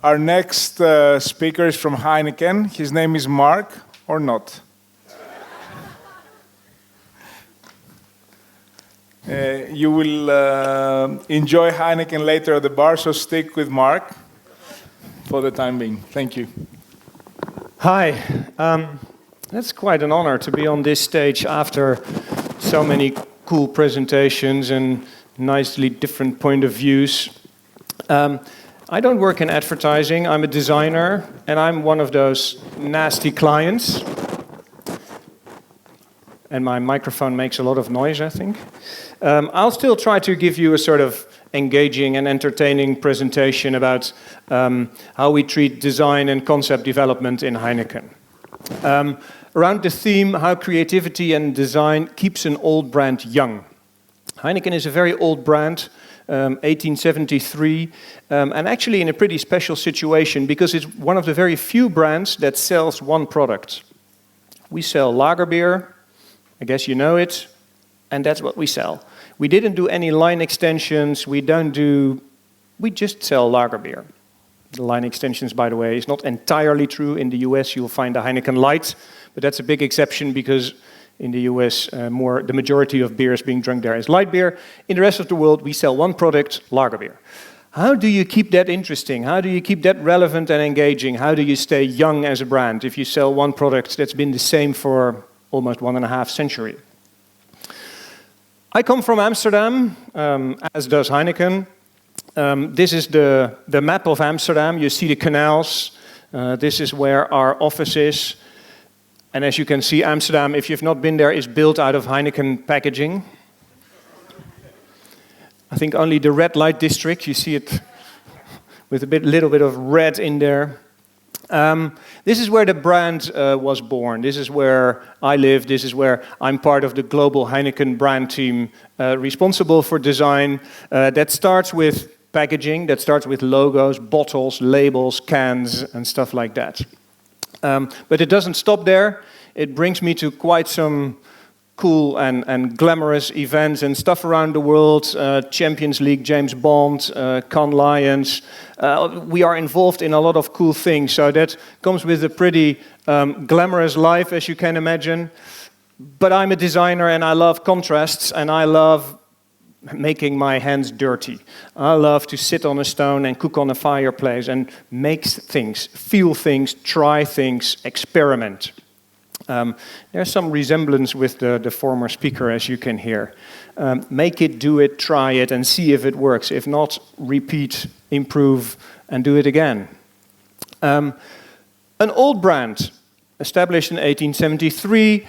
Our next speaker is from Heineken. His name is Mark, or not? You will enjoy Heineken later at the bar, so stick with Mark for the time being. Thank you. Hi. That's quite an honor to be on this stage after so many cool presentations and nicely different point of views. I don't work in advertising. I'm a designer, and I'm one of those nasty clients. And my microphone makes a lot of noise, I think. I'll still try to give you a sort of engaging and entertaining presentation about how we treat design and concept development in Heineken. Around the theme, how creativity and design keeps an old brand young. Heineken is a very old brand, 1873, and actually in a pretty special situation because it's one of the very few brands that sells one product. We sell lager beer, I guess you know it, and that's what we sell. We didn't do any line extensions, we just sell lager beer. The line extensions, by the way, is not entirely true. In the US, you'll find a Heineken Light, but that's a big exception because in the US, the majority of beers being drunk there is light beer. In the rest of the world, we sell one product, lager beer. How do you keep that interesting? How do you keep that relevant and engaging? How do you stay young as a brand if you sell one product that's been the same for almost 1.5 centuries? I come from Amsterdam, as does Heineken. This is the map of Amsterdam. You see the canals. This is where our office is. And as you can see, Amsterdam, if you've not been there, is built out of Heineken packaging. I think only the red light district, you see it with a little bit of red in there. This is where the brand was born. This is where I live. This is where I'm part of the global Heineken brand team responsible for design. That starts with packaging, that starts with logos, bottles, labels, cans, and stuff like that. But it doesn't stop there. It brings me to quite some cool and glamorous events and stuff around the world. Champions League, James Bond, Cannes Lions. We are involved in a lot of cool things. So that comes with a pretty glamorous life, as you can imagine. But I'm a designer and I love contrasts and I love making my hands dirty. I love to sit on a stone and cook on a fireplace and make things, feel things, try things, experiment. There's some resemblance with the former speaker, as you can hear. Make it, do it, try it, and see if it works. If not, repeat, improve, and do it again. An old brand, established in 1873,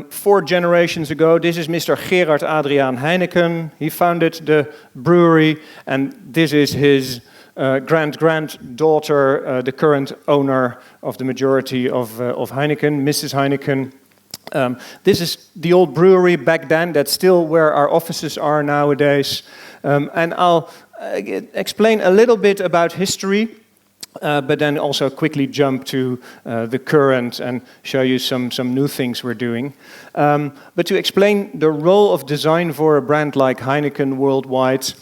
4 generations ago. This is Mr. Gerard Adriaan Heineken. He founded the brewery, and this is his granddaughter, the current owner of the majority of Heineken, Mrs. Heineken. This is the old brewery back then. That's still where our offices are nowadays. And I'll explain a little bit about history, but then also quickly jump to the current and show you some new things we're doing. But to explain the role of design for a brand like Heineken worldwide,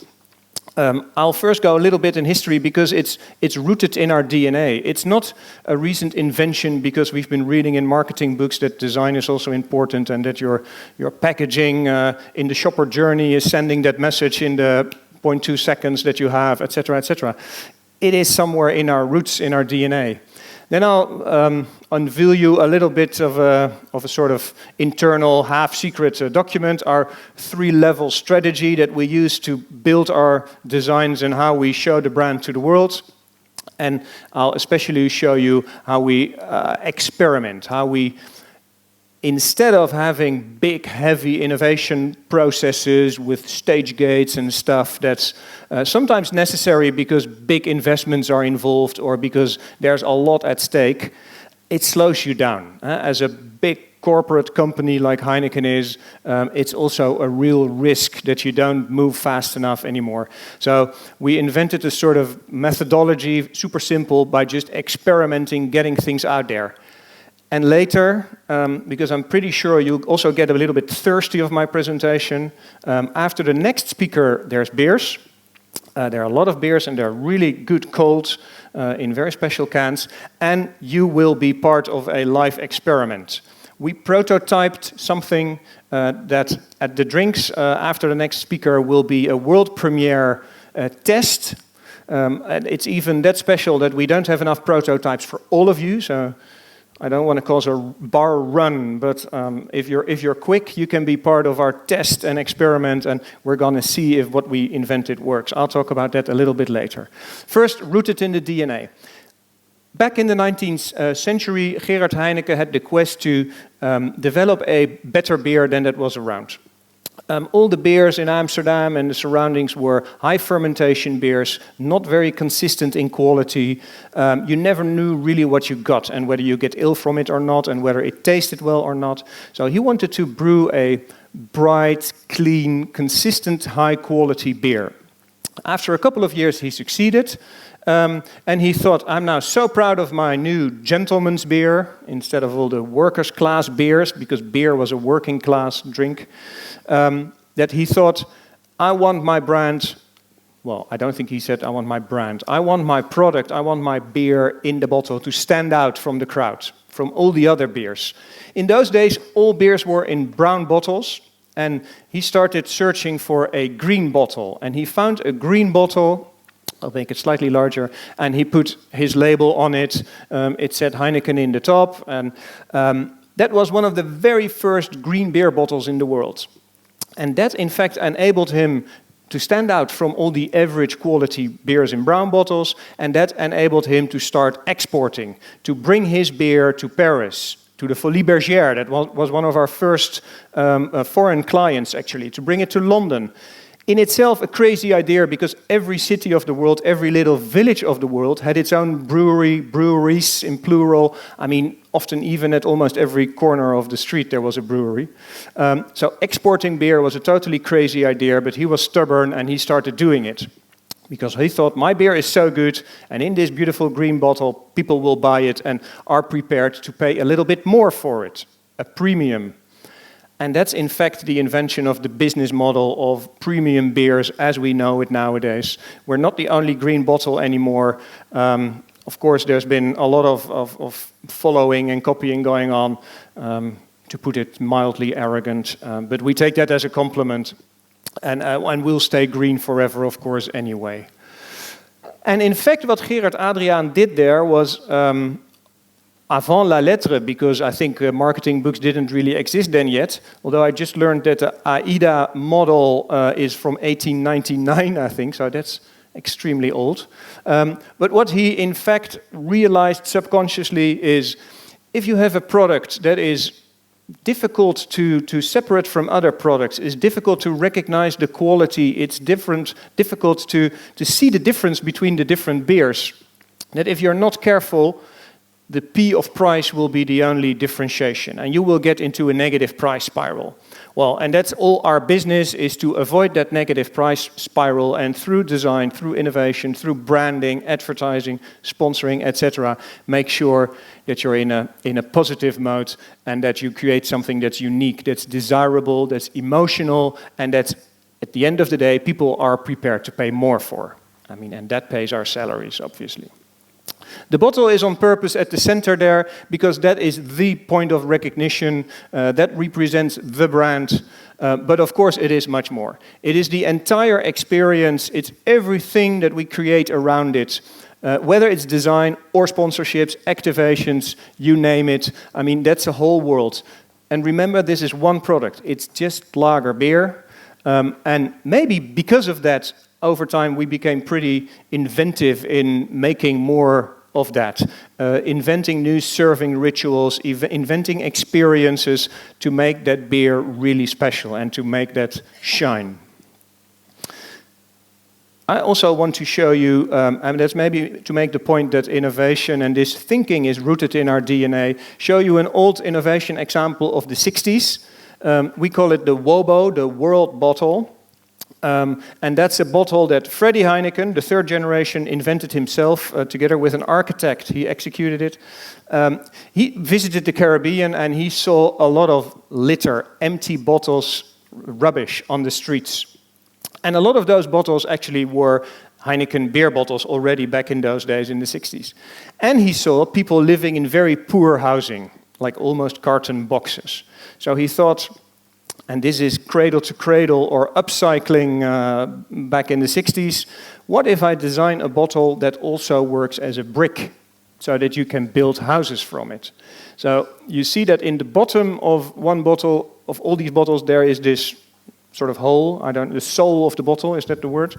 I'll first go a little bit in history because it's rooted in our DNA. It's not a recent invention because we've been reading in marketing books that design is also important and that your packaging in the shopper journey is sending that message in the 0.2 seconds that you have, etc., etc. It is somewhere in our roots, in our DNA. Then I'll unveil you a little bit of a sort of internal, half-secret document, our 3-level strategy that we use to build our designs and how we show the brand to the world. And I'll especially show you how we experiment, how we, instead of having big, heavy innovation processes with stage gates and stuff that's sometimes necessary because big investments are involved or because there's a lot at stake, it slows you down. As a big corporate company like Heineken is, it's also a real risk that you don't move fast enough anymore. So we invented a sort of methodology, super simple, by just experimenting, getting things out there. And later, because I'm pretty sure you'll also get a little bit thirsty of my presentation, after the next speaker, there's beers. There are a lot of beers, and they're really good cold in very special cans, and you will be part of a live experiment. We prototyped something that at the drinks after the next speaker will be a world premiere test. And it's even that special that we don't have enough prototypes for all of you, so I don't want to cause a bar run, but if you're quick, you can be part of our test and experiment, and we're going to see if what we invented works. I'll talk about that a little bit later. First, rooted in the DNA. Back in the 19th century, Gerard Heineken had the quest to develop a better beer than that was around. All the beers in Amsterdam and the surroundings were high fermentation beers, not very consistent in quality. You never knew really what you got and whether you get ill from it or not and whether it tasted well or not. So he wanted to brew a bright, clean, consistent, high quality beer. After a couple of years he succeeded. And he thought, I'm now so proud of my new gentleman's beer instead of all the workers' class beers, because beer was a working class drink, that he thought, I want my brand, well, I don't think he said, I want my brand. I want my product, I want my beer in the bottle to stand out from the crowd, from all the other beers. In those days, all beers were in brown bottles, and he started searching for a green bottle, and he found a green bottle. I'll make it slightly larger, and he put his label on it. It said Heineken in the top, and that was one of the very first green beer bottles in the world. And that, in fact, enabled him to stand out from all the average quality beers in brown bottles, and that enabled him to start exporting, to bring his beer to Paris, to the Folies Bergère, that was one of our first foreign clients, actually, to bring it to London. In itself, a crazy idea, because every city of the world, every little village of the world had its own brewery, breweries in plural. I mean, often even at almost every corner of the street there was a brewery. So exporting beer was a totally crazy idea, but he was stubborn and he started doing it. Because he thought, my beer is so good, and in this beautiful green bottle, people will buy it and are prepared to pay a little bit more for it, a premium. And that's in fact the invention of the business model of premium beers as we know it nowadays. We're not the only green bottle anymore. Of course, there's been a lot of following and copying going on, to put it mildly arrogant. But we take that as a compliment, and we'll stay green forever, of course, anyway. And in fact, what Gerard Adriaan did there was avant la lettre, because I think marketing books didn't really exist then yet, although I just learned that the AIDA model is from 1899, I think, so that's extremely old. But what he in fact realized subconsciously is, if you have a product that is difficult to separate from other products, is difficult to recognize the quality, it's difficult to see the difference between the different beers, that if you're not careful, the P of price will be the only differentiation, and you will get into a negative price spiral. Well, and that's all our business, is to avoid that negative price spiral, and through design, through innovation, through branding, advertising, sponsoring, etc., make sure that you're in a positive mode and that you create something that's unique, that's desirable, that's emotional, and that at the end of the day, people are prepared to pay more for. I mean, and that pays our salaries, obviously. The bottle is on purpose at the center there, because that is the point of recognition, that represents the brand, but of course it is much more. It is the entire experience, it's everything that we create around it, whether it's design or sponsorships, activations, you name it. I mean, that's a whole world. And remember, this is one product, it's just lager beer, and maybe because of that, over time we became pretty inventive in making more of that, inventing new serving rituals, inventing experiences to make that beer really special and to make that shine. I also want to show you, and that's maybe to make the point that innovation and this thinking is rooted in our DNA, show you an old innovation example of the 60s. We call it the WOBO, the World Bottle. And that's a bottle that Freddie Heineken, the third generation, invented himself together with an architect. He executed it. He visited the Caribbean and he saw a lot of litter, empty bottles, rubbish on the streets. And a lot of those bottles actually were Heineken beer bottles already back in those days in the 60s. And he saw people living in very poor housing, like almost carton boxes. So he thought, and this is cradle to cradle or upcycling back in the 60s, what if I design a bottle that also works as a brick so that you can build houses from it? So you see that in the bottom of one bottle, of all these bottles, there is this sort of hole, the sole of the bottle, is that the word?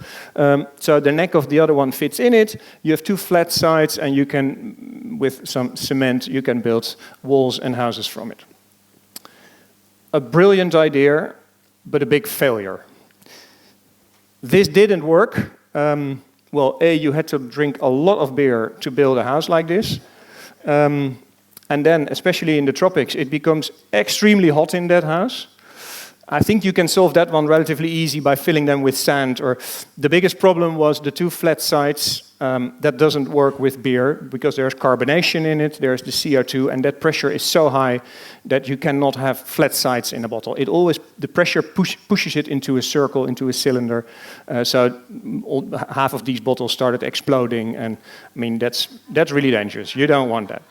So the neck of the other one fits in it. You have two flat sides, and you can, with some cement, you can build walls and houses from it. A brilliant idea, but a big failure. This didn't work. Well, you had to drink a lot of beer to build a house like this. And then, especially in the tropics, it becomes extremely hot in that house. I think you can solve that one relatively easy by filling them with sand. Or the biggest problem was the two flat sides. That doesn't work with beer because there's carbonation in it, there's the CO2, and that pressure is so high that you cannot have flat sides in a bottle. The pressure pushes it into a circle, into a cylinder. So half of these bottles started exploding, and I mean that's really dangerous. You don't want that.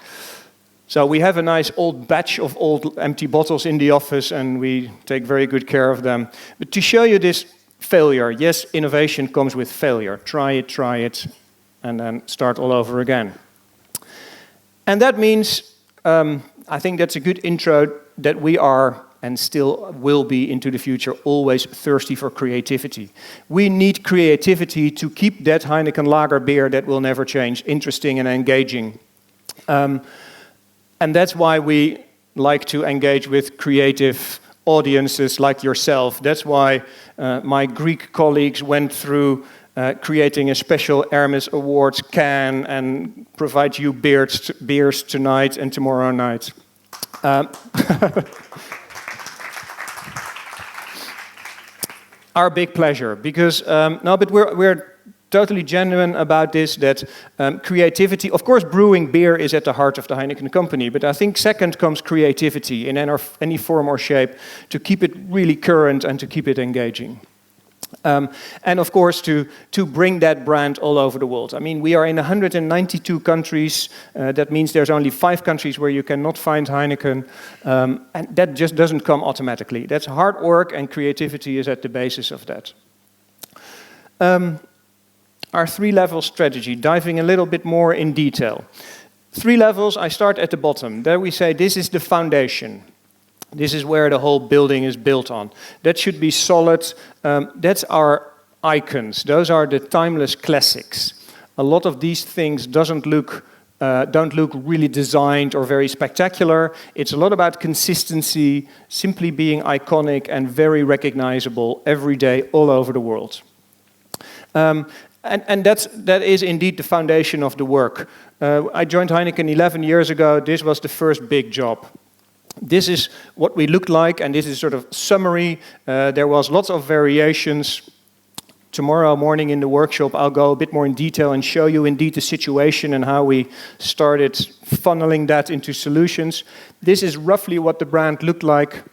So we have a nice old batch of old empty bottles in the office, and we take very good care of them. But to show you this failure, yes, innovation comes with failure. Try it, and then start all over again. And that means, I think that's a good intro, that we are, and still will be into the future, always thirsty for creativity. We need creativity to keep that Heineken lager beer that will never change interesting and engaging. And that's why we like to engage with creative audiences like yourself. That's why my Greek colleagues went through creating a special Ermis Awards can and provide you beers tonight and tomorrow night. Our big pleasure, because but we're totally genuine about this, that creativity, of course brewing beer is at the heart of the Heineken company, but I think second comes creativity in any form or shape to keep it really current and to keep it engaging. And of course to bring that brand all over the world. I mean, we are in 192 countries, that means there's only 5 countries where you cannot find Heineken, and that just doesn't come automatically. That's hard work, and creativity is at the basis of that. Our 3-level strategy, diving a little bit more in detail. 3 levels, I start at the bottom. There we say this is the foundation. This is where the whole building is built on. That should be solid. That's our icons. Those are the timeless classics. A lot of these things don't look really designed or very spectacular. It's a lot about consistency, simply being iconic and very recognizable every day all over the world. And that is indeed the foundation of the work. I joined Heineken 11 years ago. This was the first big job. This is what we looked like, and this is sort of summary. There was lots of variations. Tomorrow morning in the workshop, I'll go a bit more in detail and show you indeed the situation and how we started funneling that into solutions. This is roughly what the brand looked like,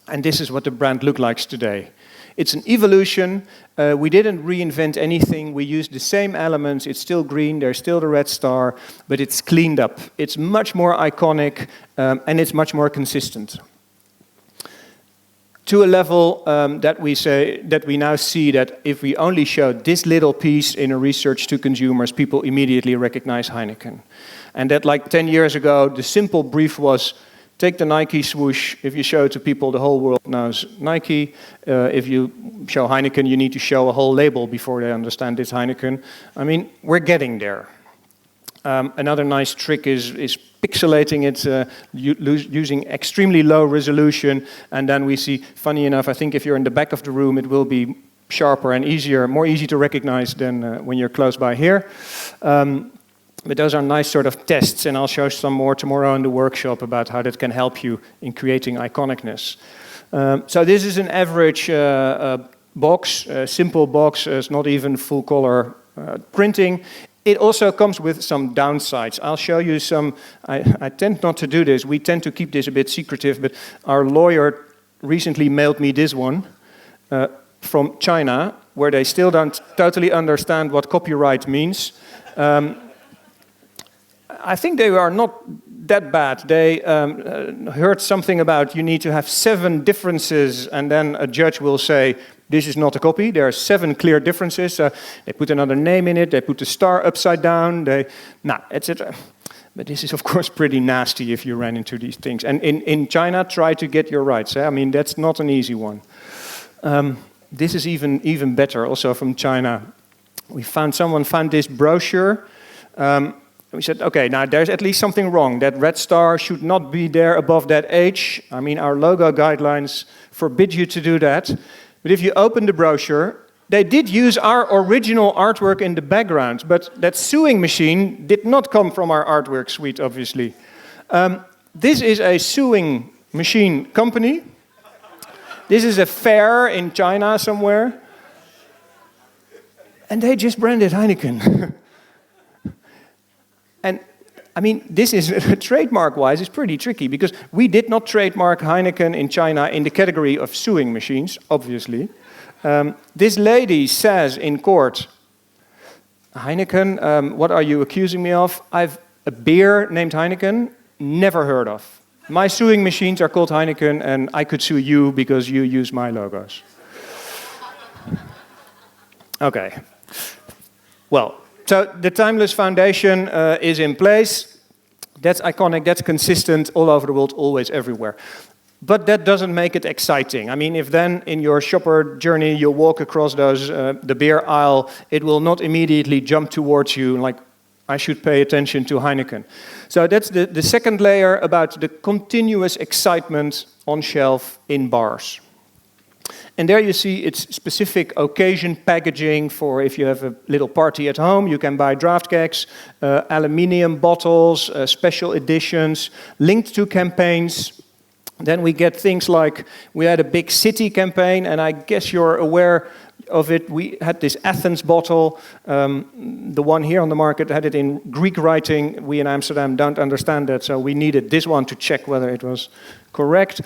and this is what the brand looks like today. It's an evolution. We didn't reinvent anything. We used the same elements. It's still green. There's still the red star, but it's cleaned up. It's much more iconic, and it's much more consistent. To a level that we now see that if we only show this little piece in a research to consumers, people immediately recognize Heineken. And that, like 10 years ago, the simple brief was, take the Nike swoosh. If you show it to people, the whole world knows Nike. If you show Heineken, you need to show a whole label before they understand it's Heineken. I mean, we're getting there. Another nice trick is pixelating it using extremely low resolution. And then we see, funny enough, I think if you're in the back of the room, it will be sharper and more easy to recognize than when you're close by here. But those are nice sort of tests, and I'll show some more tomorrow in the workshop about how that can help you in creating iconicness. So this is an average box, a simple box. It's not even full color printing. It also comes with some downsides. I'll show you some. I tend not to do this. We tend to keep this a bit secretive, but our lawyer recently mailed me this one. from China, where they still don't totally understand what copyright means. I think they are not that bad. They heard something about you need to have 7 differences, and then a judge will say, this is not a copy. There are 7 clear differences. They put another name in it. They put the star upside down. Etc. But this is, of course, pretty nasty if you ran into these things. And in China, try to get your rights. I mean, that's not an easy one. This is even better, also from China. Someone found this brochure. We said, okay, now there's at least something wrong. That red star should not be there above that H. I mean, our logo guidelines forbid you to do that. But if you open the brochure, they did use our original artwork in the background, but that sewing machine did not come from our artwork suite, obviously. This is a sewing machine company. This is a fair in China somewhere. And they just branded Heineken. And I mean, this is trademark-wise, it's pretty tricky because we did not trademark Heineken in China in the category of sewing machines, obviously. This lady says in court, Heineken, what are you accusing me of? I've a beer named Heineken, never heard of. My sewing machines are called Heineken, and I could sue you because you use my logos. Okay. Well, so the Timeless Foundation is in place. That's iconic, that's consistent all over the world, always, everywhere. But that doesn't make it exciting. I mean, if then in your shopper journey you walk across the beer aisle, it will not immediately jump towards you like, I should pay attention to Heineken. So that's the second layer about the continuous excitement on shelf in bars. And there you see it's specific occasion packaging for if you have a little party at home, you can buy draft kegs, aluminium bottles, special editions, linked to campaigns. Then we get things like, we had a big city campaign, and I guess you're aware of it. We had this Athens bottle. The one here on the market had it in Greek writing. We in Amsterdam don't understand that, so we needed this one to check whether it was correct.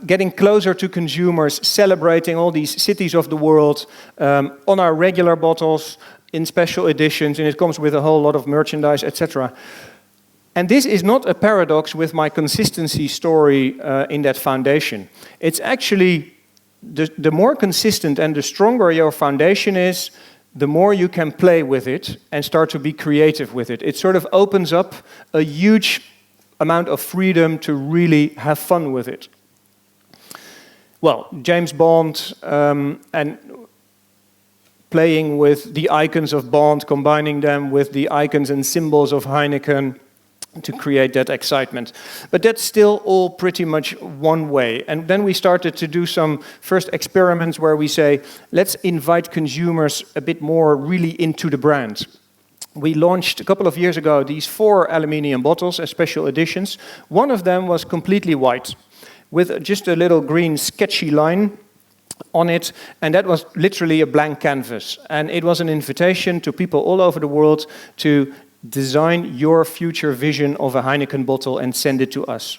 Getting closer to consumers, celebrating all these cities of the world on our regular bottles, in special editions, and it comes with a whole lot of merchandise, etc. And this is not a paradox with my consistency story in that foundation. It's actually the more consistent and the stronger your foundation is, the more you can play with it and start to be creative with it. It sort of opens up a huge amount of freedom to really have fun with it. Well, James Bond and playing with the icons of Bond, combining them with the icons and symbols of Heineken, to create that excitement. But that's still all pretty much one way. And then we started to do some first experiments where we say, let's invite consumers a bit more really into the brand. We launched a couple of years ago these 4 aluminium bottles as special editions. One of them was completely white with just a little green sketchy line on it, and that was literally a blank canvas. And it was an invitation to people all over the world to design your future vision of a Heineken bottle and send it to us.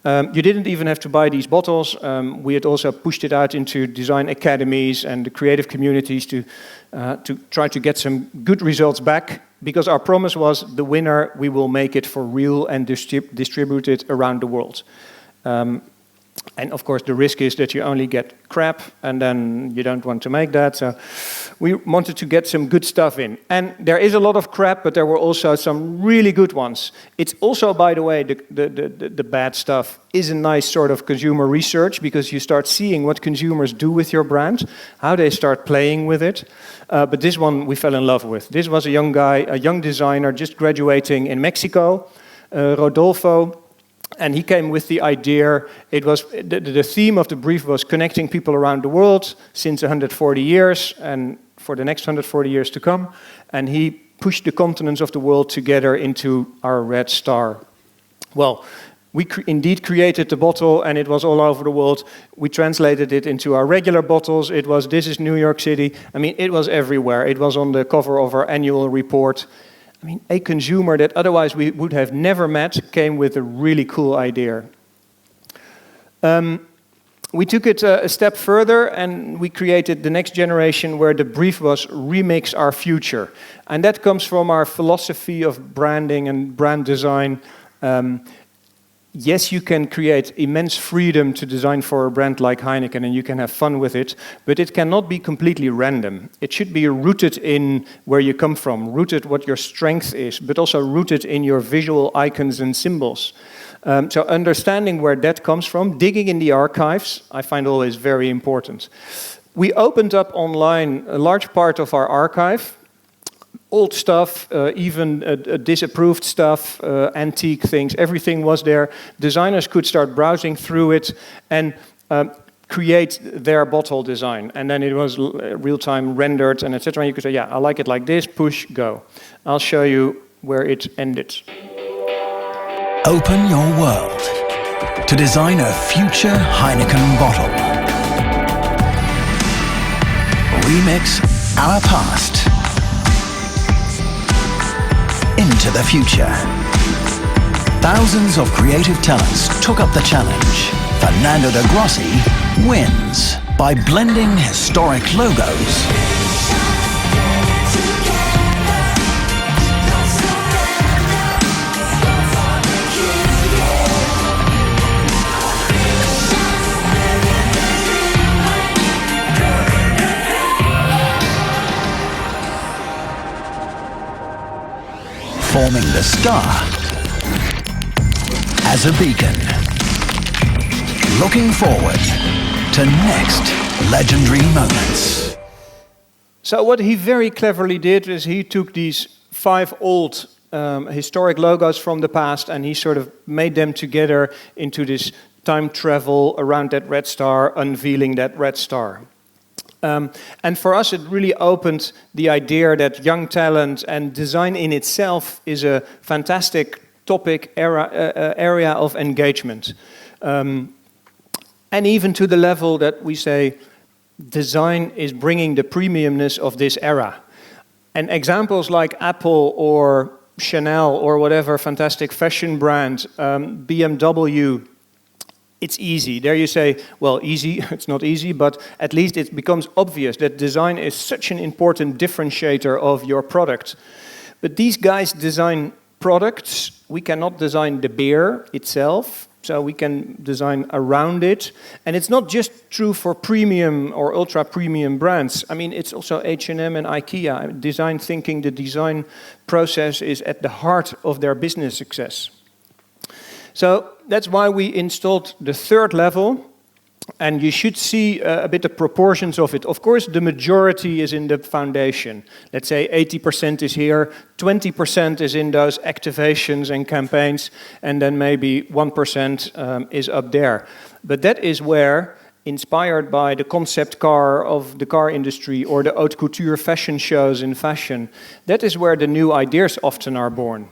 You didn't even have to buy these bottles. We had also pushed it out into design academies and the creative communities to try to get some good results back, because our promise was the winner, we will make it for real and distribute it around the world. And of course, the risk is that you only get crap, and then you don't want to make that. So we wanted to get some good stuff in. And there is a lot of crap, but there were also some really good ones. It's also, by the way, the bad stuff is a nice sort of consumer research, because you start seeing what consumers do with your brand, how they start playing with it. But this one we fell in love with. This was a young guy, a young designer, just graduating in Mexico, Rodolfo. And he came with the idea. It was the theme of the brief was connecting people around the world since 140 years and for the next 140 years to come. And he pushed the continents of the world together into our red star. Well, we indeed created the bottle, and it was all over the world. We translated it into our regular bottles. It was, this is New York City. I mean, it was everywhere. It was on the cover of our annual report. I mean, a consumer that otherwise we would have never met came with a really cool idea. We took it a step further and we created the next generation where the brief was remix our future. And that comes from our philosophy of branding and brand design. Yes, you can create immense freedom to design for a brand like Heineken and you can have fun with it, but it cannot be completely random. It should be rooted in where you come from, rooted what your strength is, but also rooted in your visual icons and symbols. So understanding where that comes from, digging in the archives, I find always very important. We opened up online a large part of our archive, old stuff, even disapproved stuff, antique things, everything was there. Designers could start browsing through it and create their bottle design. And then it was real-time rendered and etc. You could say, yeah, I like it like this, push, go. I'll show you where it ended. Open your world to design a future Heineken bottle. Remix our past into the future. Thousands of creative talents took up the challenge. Fernando de Grossi wins by blending historic logos forming the star as a beacon, looking forward to next legendary moments. So what he very cleverly did is he took these 5 old historic logos from the past and he sort of made them together into this time travel around that red star, unveiling that red star. And for us, it really opened the idea that young talent and design in itself is a fantastic topic area of engagement. And even to the level that we say design is bringing the premiumness of this era. And examples like Apple or Chanel or whatever fantastic fashion brand, BMW, it's easy. There you say, well, easy, it's not easy, but at least it becomes obvious that design is such an important differentiator of your product. But these guys design products. We cannot design the beer itself, so we can design around it. And it's not just true for premium or ultra-premium brands. I mean, it's also H&M and IKEA. Design thinking, the design process is at the heart of their business success. So that's why we installed the 3rd level, and you should see a bit of proportions of it. Of course, the majority is in the foundation. Let's say 80% is here, 20% is in those activations and campaigns, and then maybe 1% is up there. But that is where, inspired by the concept car of the car industry or the haute couture fashion shows in fashion, that is where the new ideas often are born.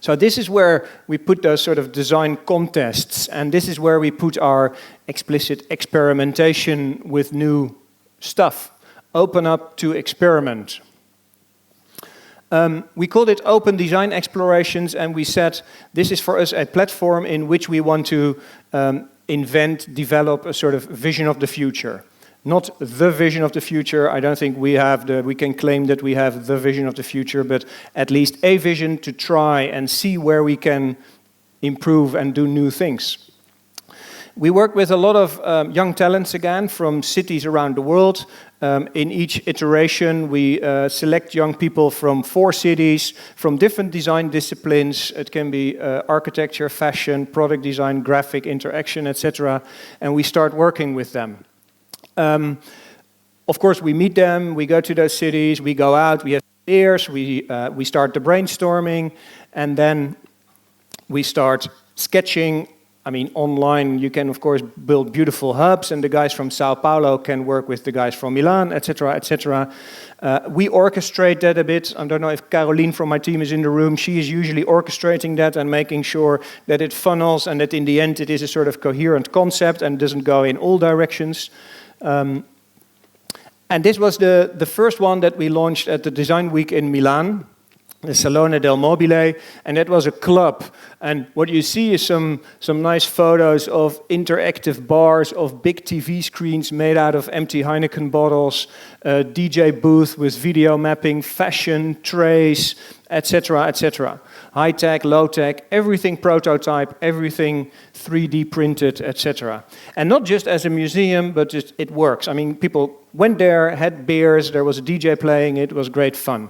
So this is where we put those sort of design contests, and this is where we put our explicit experimentation with new stuff. Open up to experiment. We called it Open Design Explorations, and we said this is for us a platform in which we want to invent, develop a sort of vision of the future. Not the vision of the future. I don't think we can claim that we have the vision of the future, but at least a vision to try and see where we can improve and do new things. We work with a lot of young talents again from cities around the world. In each iteration, we select young people from 4 cities, from different design disciplines. It can be architecture, fashion, product design, graphic, interaction, etc. And we start working with them. Of course, we meet them, we go to those cities, we go out, we have beers, we start the brainstorming, and then we start sketching. I mean, online you can, of course, build beautiful hubs, and the guys from Sao Paulo can work with the guys from Milan, etc., etc. We orchestrate that a bit. I don't know if Caroline from my team is in the room. She is usually orchestrating that and making sure that it funnels and that in the end it is a sort of coherent concept and doesn't go in all directions. And this was the first one that we launched at the Design Week in Milan. the Salone del Mobile, and that was a club. And what you see is some nice photos of interactive bars, of big TV screens made out of empty Heineken bottles, DJ booth with video mapping, fashion, trays, etc., etc. High tech, low tech, everything prototype, everything 3D printed, etc. And not just as a museum, but just it works. I mean, people went there, had beers, there was a DJ playing, it was great fun.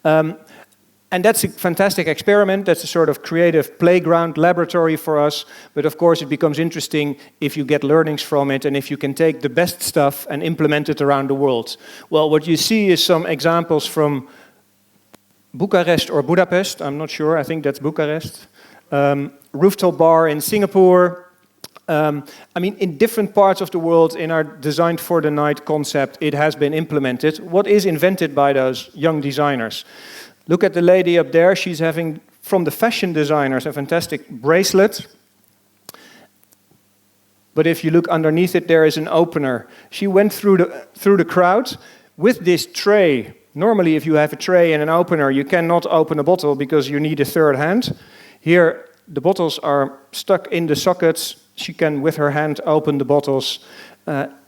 And that's a fantastic experiment. That's a sort of creative playground laboratory for us. But of course, it becomes interesting if you get learnings from it and if you can take the best stuff and implement it around the world. Well, what you see is some examples from Bucharest or Budapest. I'm not sure. I think that's Bucharest. Rooftop bar in Singapore. I mean, in different parts of the world, in our Designed for the Night concept, it has been implemented. What is invented by those young designers? Look at the lady up there. She's having, from the fashion designers, a fantastic bracelet. But if you look underneath it, there is an opener. She went through the crowd with this tray. Normally, if you have a tray and an opener, you cannot open a bottle because you need a third hand. Here, the bottles are stuck in the sockets. She can, with her hand, open the bottles.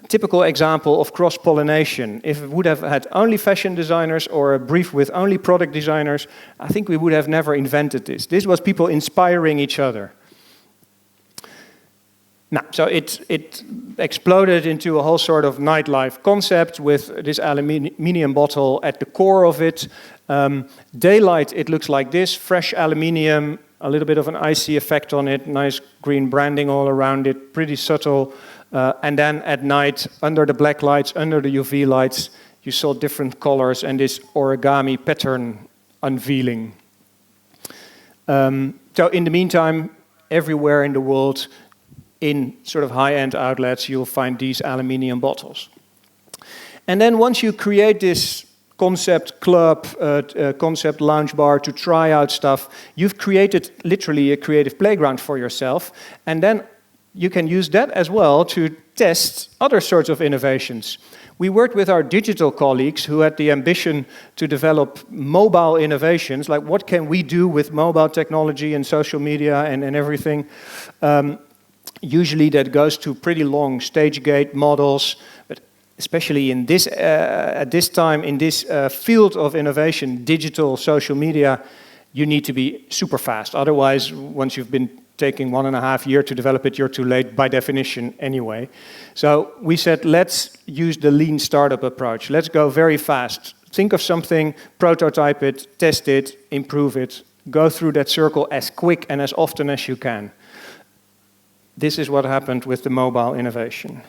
Typical example of cross-pollination. If we would have had only fashion designers or a brief with only product designers, I think we would have never invented this. This was people inspiring each other. Now, so it exploded into a whole sort of nightlife concept with this aluminium bottle at the core of it. Daylight, it looks like this, fresh aluminium, a little bit of an icy effect on it, nice green branding all around it, pretty subtle. And then at night, under the black lights, under the UV lights, you saw different colors and this origami pattern unveiling. So in the meantime, everywhere in the world, in sort of high-end outlets, you'll find these aluminium bottles. And then once you create this concept club, concept lounge bar to try out stuff, you've created literally a creative playground for yourself. And then you can use that as well to test other sorts of innovations. We worked with our digital colleagues who had the ambition to develop mobile innovations, like what can we do with mobile technology and social media and everything. Usually that goes to pretty long stage gate models, but especially in this, at this time, in this field of innovation, digital, social media, you need to be super fast. Otherwise, once you've been taking 1.5 years to develop it, you're too late by definition anyway. So we said, let's use the lean startup approach. Let's go very fast. Think of something, prototype it, test it, improve it. Go through that circle as quick and as often as you can. This is what happened with the mobile innovation.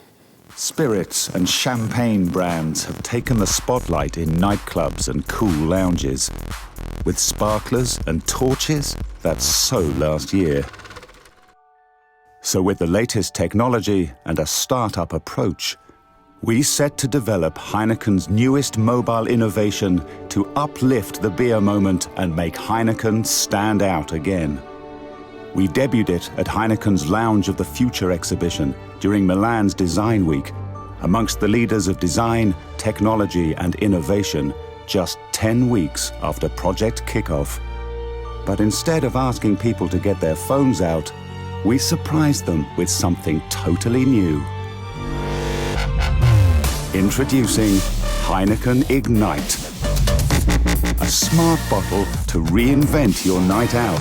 Spirits and champagne brands have taken the spotlight in nightclubs and cool lounges. With sparklers and torches, that's so last year. So with the latest technology and a startup approach, we set to develop Heineken's newest mobile innovation to uplift the beer moment and make Heineken stand out again. We debuted it at Heineken's Lounge of the Future exhibition during Milan's Design Week, amongst the leaders of design, technology and innovation, just 10 weeks after project kickoff. But instead of asking people to get their phones out, we surprised them with something totally new. Introducing Heineken Ignite, a smart bottle to reinvent your night out.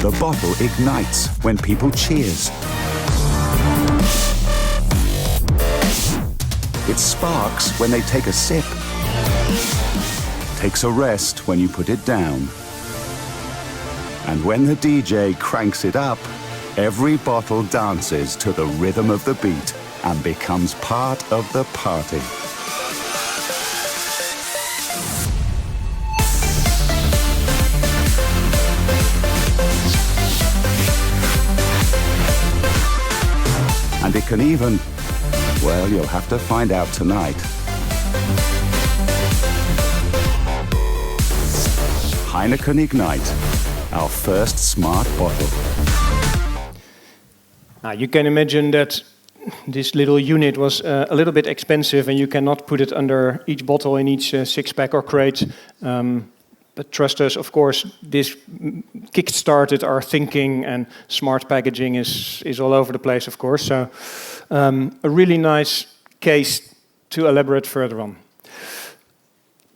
The bottle ignites when people cheers. It sparks when they take a sip. Takes a rest when you put it down. And when the DJ cranks it up, every bottle dances to the rhythm of the beat and becomes part of the party. And it can even, well, you'll have to find out tonight. Heineken Ignite, our first smart bottle. Now, you can imagine that this little unit was a little bit expensive, and you cannot put it under each bottle in each six-pack or crate. But trust us, of course, this kick-started our thinking, and smart packaging is all over the place, of course. So a really nice case to elaborate further on.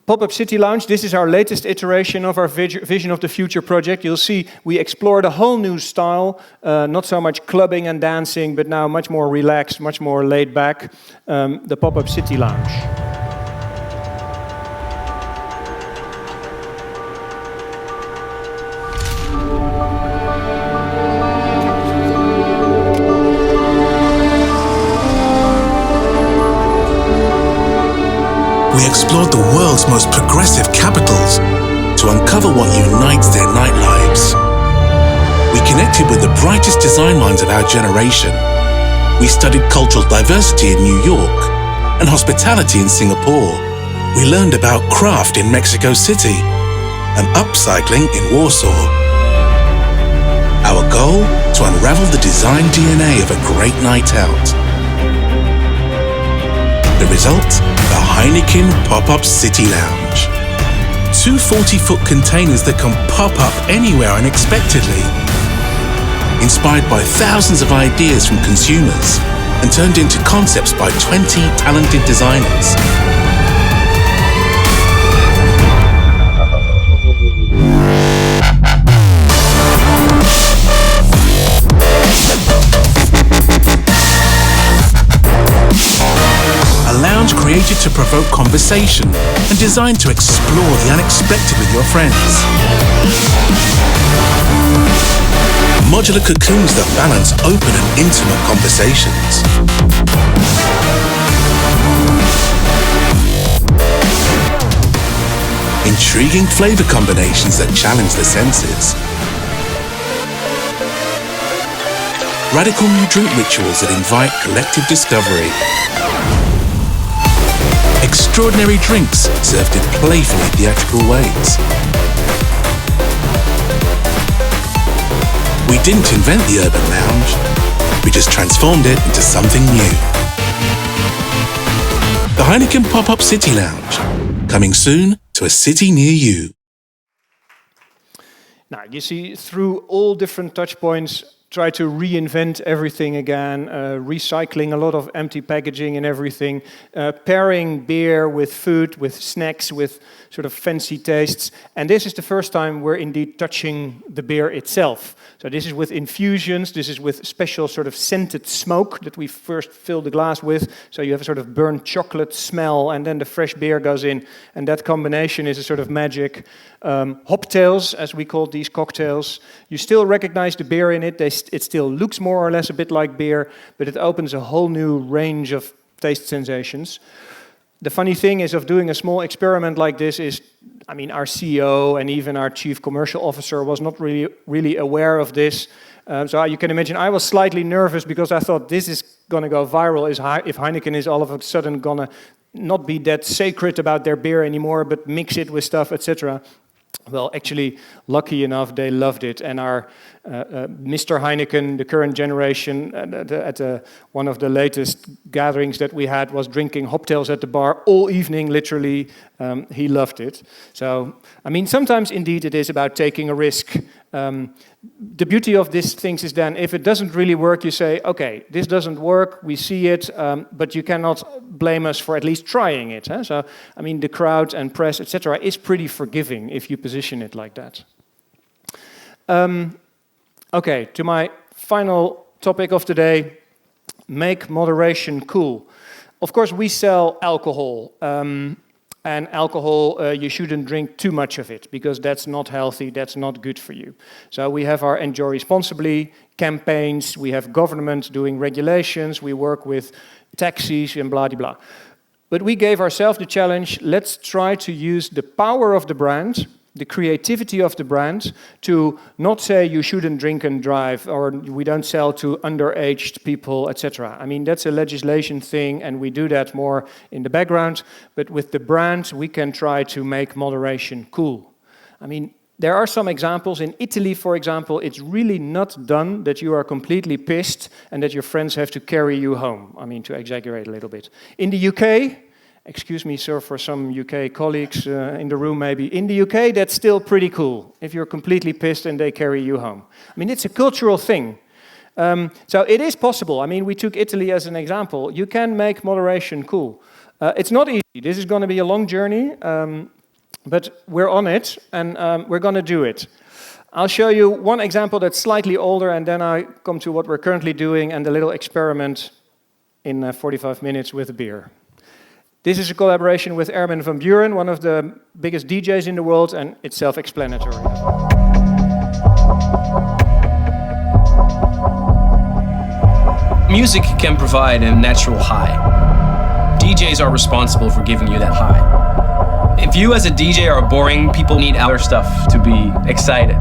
Pop-up City Lounge, this is our latest iteration of our Vision of the Future project. You'll see we explored a whole new style, not so much clubbing and dancing, but now much more relaxed, much more laid back, the Pop-up City Lounge. We explored the world's most progressive capitals to uncover what unites their nightlives. We connected with the brightest design minds of our generation. We studied cultural diversity in New York and hospitality in Singapore. We learned about craft in Mexico City and upcycling in Warsaw. Our goal? To unravel the design DNA of a great night out. The result? The Heineken Pop-Up City Lounge. Two 40-foot containers that can pop up anywhere unexpectedly. Inspired by thousands of ideas from consumers and turned into concepts by 20 talented designers. A lounge created to provoke conversation and designed to explore the unexpected with your friends. Modular cocoons that balance open and intimate conversations. Intriguing flavor combinations that challenge the senses. Radical new drink rituals that invite collective discovery. Extraordinary drinks served in playfully theatrical ways. We didn't invent the urban lounge, we just transformed it into something new. The Heineken Pop-Up City Lounge, coming soon to a city near you. Now, you see, through all different touch points, try to reinvent everything again, recycling a lot of empty packaging and everything, pairing beer with food, with snacks, with sort of fancy tastes. And this is the first time we're indeed touching the beer itself. So this is with infusions, this is with special sort of scented smoke that we first fill the glass with. So you have a sort of burnt chocolate smell, and then the fresh beer goes in. And that combination is a sort of magic. Hoptails, as we call these cocktails. You still recognize the beer in it. It still looks more or less a bit like beer, but it opens a whole new range of taste sensations. The funny thing is of doing a small experiment like this is, I mean, our CEO and even our chief commercial officer was not really aware of this. So you can imagine I was slightly nervous because I thought this is going to go viral if Heineken is all of a sudden going to not be that sacred about their beer anymore, but mix it with stuff, etc. Well, actually, lucky enough, they loved it. And our Mr. Heineken, the current generation, at one of the latest gatherings that we had, was drinking hoptails at the bar all evening, literally. He loved it. So, I mean, sometimes indeed it is about taking a risk. The beauty of these things is then, if it doesn't really work, you say, okay, this doesn't work, we see it, but you cannot blame us for at least trying it. Huh? So, I mean, the crowd and press, etc., is pretty forgiving if you position it like that. Okay, to my final topic of today, make moderation cool. Of course, we sell alcohol. And alcohol, you shouldn't drink too much of it, because that's not healthy, that's not good for you. So we have our Enjoy Responsibly campaigns, we have government doing regulations, we work with taxis and blah, blah, blah. But we gave ourselves the challenge, let's try to use the power of the brand, the creativity of the brand, to not say you shouldn't drink and drive, or we don't sell to underaged people, etc. I mean, that's a legislation thing, and we do that more in the background. But with the brand, we can try to make moderation cool. I mean, There are some examples. In Italy, for example, it's really not done that you are completely pissed and that your friends have to carry you home. I mean, to exaggerate a little bit. In the UK, excuse me, sir, for some UK colleagues in the room maybe, in the UK, that's still pretty cool, if you're completely pissed and they carry you home. I mean, it's a cultural thing. So it is possible. I mean, we took Italy as an example. You can make moderation cool. It's not easy. This is going to be a long journey. But we're on it, and we're going to do it. I'll show you one example that's slightly older, and then I come to what we're currently doing and the little experiment in 45 minutes with a beer. This is a collaboration with Armin van Buuren, one of the biggest DJs in the world, and it's self-explanatory. Music can provide a natural high. DJs are responsible for giving you that high. If you as a DJ are boring, people need other stuff to be excited.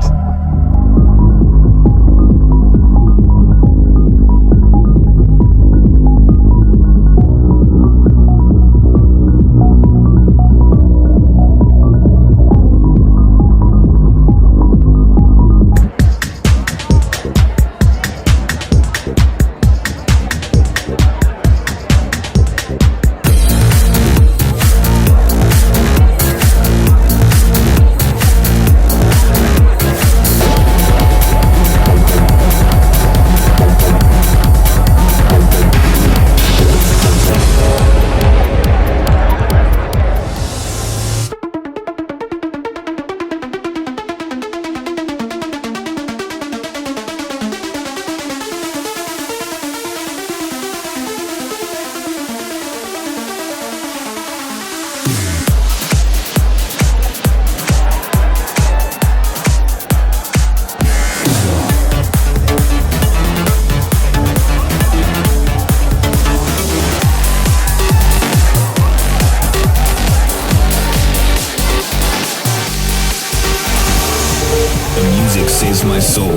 saves my soul.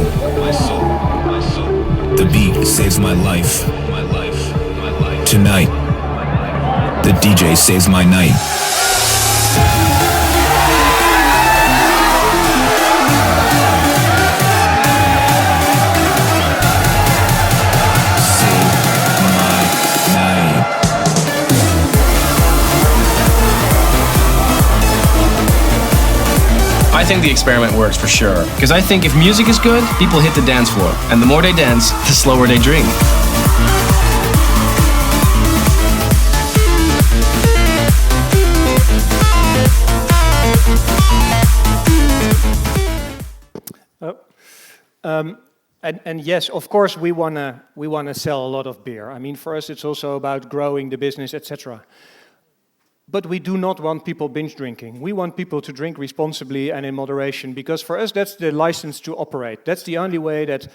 The beat saves my life. Tonight, the DJ saves my night. I think the experiment works for sure. Because I think if music is good, people hit the dance floor. And the more they dance, the slower they drink. And yes, of course, we wanna sell a lot of beer. I mean, for us, it's also about growing the business, etc. But we do not want people binge drinking. We want people to drink responsibly and in moderation, because for us, that's the license to operate. That's the only way that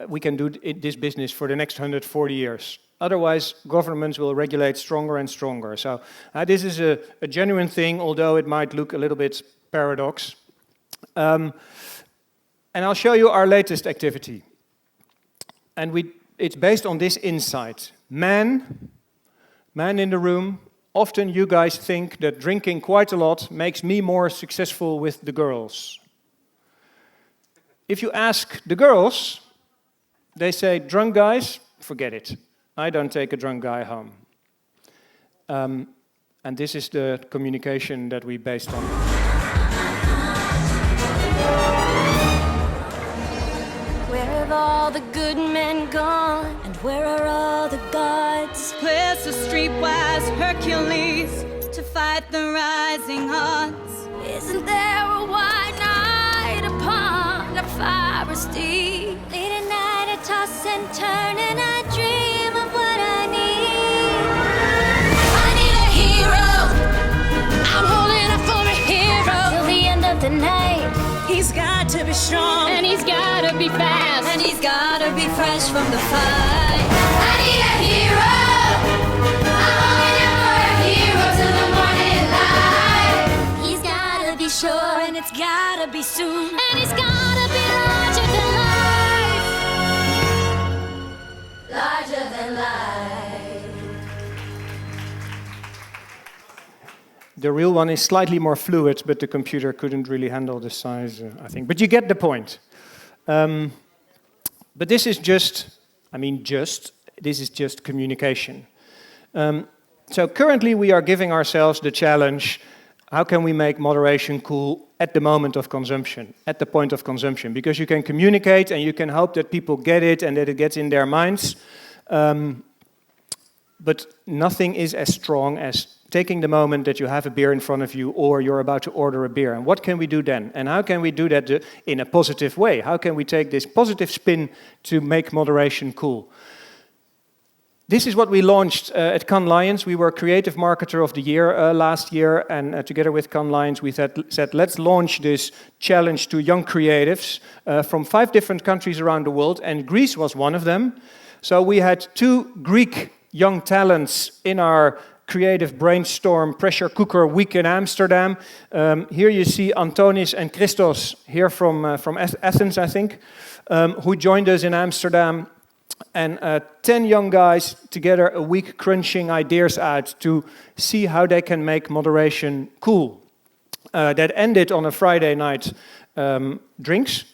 we can do this business for the next 140 years. Otherwise, governments will regulate stronger and stronger. So this is a genuine thing, although it might look a little bit paradox. And I'll show you our latest activity. And it's based on this insight. Man in the room. Often you guys think that drinking quite a lot makes me more successful with the girls. If you ask the girls, they say, drunk guys, forget it. I don't take a drunk guy home. And this is the communication that we based on. Where have all the good men gone? And where are all the gods? Where's the streetwise Hercules to fight the rising odds? Isn't there a white knight upon a fiery steed? Late at night I toss and turn and I dream of what I need. I need a hero. I'm holding up for a hero. Till the end of the night. He's got to be strong, and he's gotta be fast, and he's gotta be fresh from the fight. I need a hero. I'm holding out for a hero till the morning light. He's gotta be sure, and it's gotta be soon, and he's gotta be larger than life. Larger than life. The real one is slightly more fluid, but the computer couldn't really handle the size, I think. But you get the point. But this is this is just communication. So currently we are giving ourselves the challenge, how can we make moderation cool at the moment of consumption, at the point of consumption? Because you can communicate and you can hope that people get it and that it gets in their minds. But nothing is as strong as taking the moment that you have a beer in front of you or you're about to order a beer. And what can we do then? And how can we do that in a positive way? How can we take this positive spin to make moderation cool? This is what we launched at Cannes Lions. We were Creative Marketer of the Year last year, and together with Cannes Lions, we said, let's launch this challenge to young creatives from 5 different countries around the world, and Greece was one of them. So we had 2 Greek young talents in our creative brainstorm pressure cooker week in Amsterdam. Here you see Antonis and Christos, here from Athens, I think, who joined us in Amsterdam. And 10 young guys together a week crunching ideas out to see how they can make moderation cool. That ended on a Friday night drinks.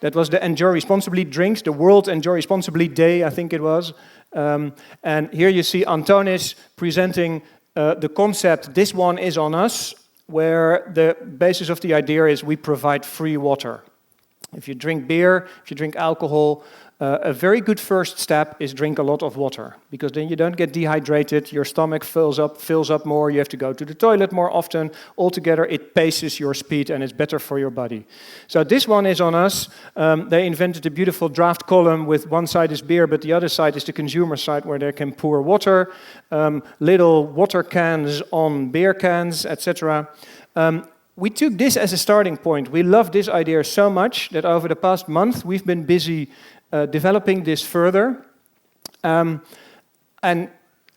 That was the Enjoy Responsibly drinks, the World Enjoy Responsibly Day, I think it was. And here you see Antonis presenting the concept, this one is on us, where the basis of the idea is we provide free water. If you drink beer, if you drink alcohol, a very good first step is drink a lot of water, because then you don't get dehydrated, your stomach fills up more, you have to go to the toilet more often. Altogether, it paces your speed and it's better for your body. So this one is on us. They invented a beautiful draft column with one side is beer, but the other side is the consumer side where they can pour water, little water cans on beer cans, etc. We took this as a starting point. We love this idea so much that over the past month we've been busy developing this further. And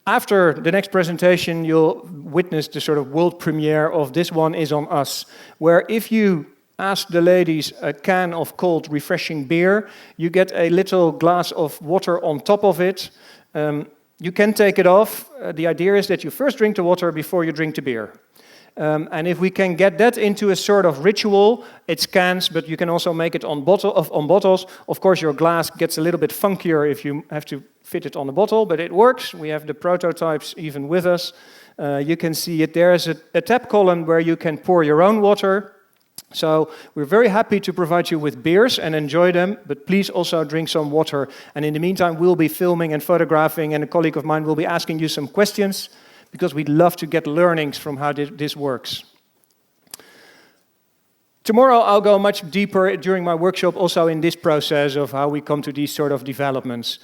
after the next presentation, you'll witness the sort of world premiere of This One Is On Us, where if you ask the ladies a can of cold, refreshing beer, you get a little glass of water on top of it. You can take it off. The idea is that you first drink the water before you drink the beer. And if we can get that into a sort of ritual, it's cans, but you can also make it on bottles. Of course, your glass gets a little bit funkier if you have to fit it on a bottle, but it works. We have the prototypes even with us. You can see it. There's a tap column where you can pour your own water. So we're very happy to provide you with beers and enjoy them, but please also drink some water. And in the meantime, we'll be filming and photographing, and a colleague of mine will be asking you some questions, because we'd love to get learnings from how this works. Tomorrow I'll go much deeper during my workshop also in this process of how we come to these sort of developments.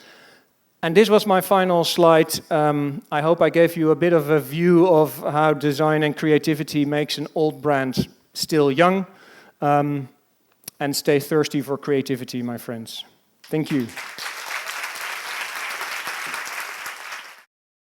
And this was my final slide. I hope I gave you a bit of a view of how design and creativity makes an old brand still young. And stay thirsty for creativity, my friends. Thank you.